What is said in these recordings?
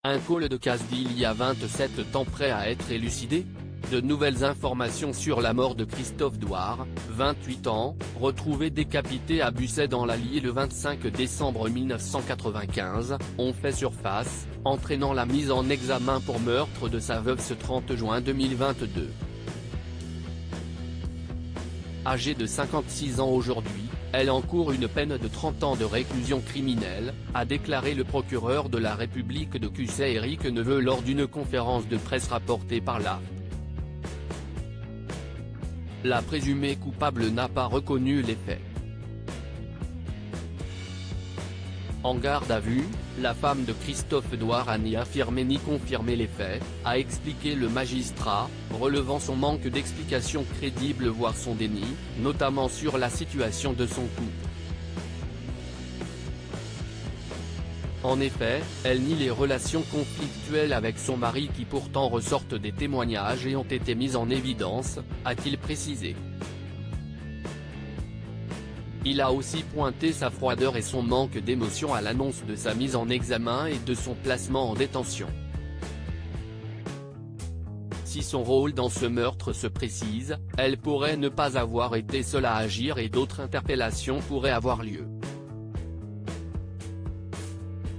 Un col de casse d'il y a 27 ans prêt à être élucidé? De nouvelles informations sur la mort de Christophe Douard, 28 ans, retrouvé décapité à Busset dans l'Allier le 25 décembre 1995, ont fait surface, entraînant la mise en examen pour meurtre de sa veuve ce 30 juin 2022. Âgée de 56 ans aujourd'hui, elle encourt une peine de 30 ans de réclusion criminelle, a déclaré le procureur de la République de Cusset Éric Neveu lors d'une conférence de presse rapportée par l'AFP. La présumée coupable n'a pas reconnu les faits. En garde à vue, la femme de Christophe Douard a ni affirmé ni confirmé les faits, a expliqué le magistrat, relevant son manque d'explications crédibles voire son déni, notamment sur la situation de son couple. En effet, elle nie les relations conflictuelles avec son mari qui pourtant ressortent des témoignages et ont été mises en évidence, a-t-il précisé. Il a aussi pointé sa froideur et son manque d'émotion à l'annonce de sa mise en examen et de son placement en détention. Si son rôle dans ce meurtre se précise, elle pourrait ne pas avoir été seule à agir et d'autres interpellations pourraient avoir lieu.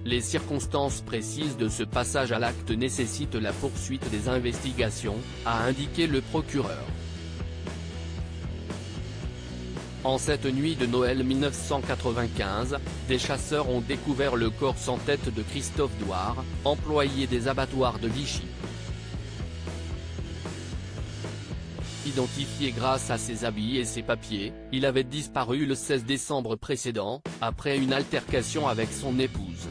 Les circonstances précises de ce passage à l'acte nécessitent la poursuite des investigations, a indiqué le procureur. En cette nuit de Noël 1995, des chasseurs ont découvert le corps sans tête de Christophe Douard, employé des abattoirs de Vichy. Identifié grâce à ses habits et ses papiers, il avait disparu le 16 décembre précédent, après une altercation avec son épouse.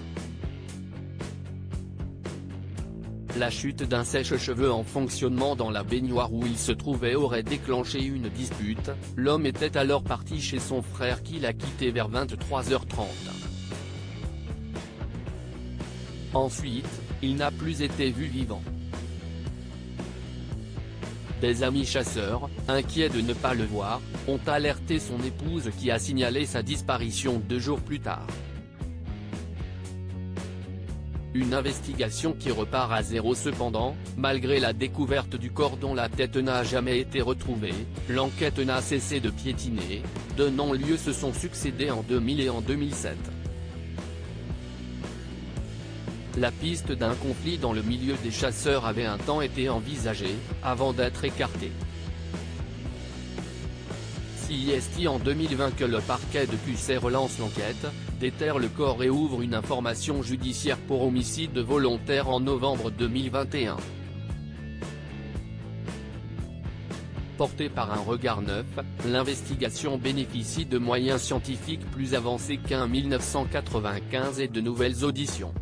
La chute d'un sèche-cheveux en fonctionnement dans la baignoire où il se trouvait aurait déclenché une dispute, l'homme était alors parti chez son frère qui l'a quitté vers 23h30. Ensuite, il n'a plus été vu vivant. Des amis chasseurs, inquiets de ne pas le voir, ont alerté son épouse qui a signalé sa disparition 2 jours plus tard. Une investigation qui repart à zéro cependant, malgré la découverte du corps dont la tête n'a jamais été retrouvée, l'enquête n'a cessé de piétiner, de non-lieux se sont succédés en 2000 et en 2007. La piste d'un conflit dans le milieu des chasseurs avait un temps été envisagée, avant d'être écartée. Si est en 2020 que le parquet de Cusset relance l'enquête, déterre le corps et ouvre une information judiciaire pour homicide volontaire en novembre 2021. Portée par un regard neuf, l'investigation bénéficie de moyens scientifiques plus avancés qu'en 1995 et de nouvelles auditions.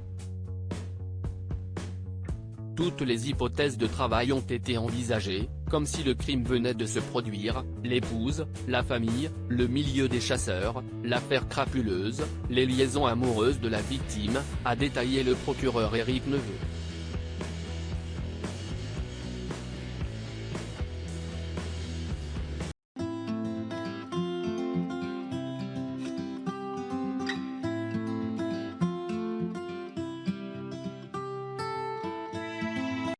Toutes les hypothèses de travail ont été envisagées, comme si le crime venait de se produire, l'épouse, la famille, le milieu des chasseurs, l'affaire crapuleuse, les liaisons amoureuses de la victime, a détaillé le procureur Éric Neveu.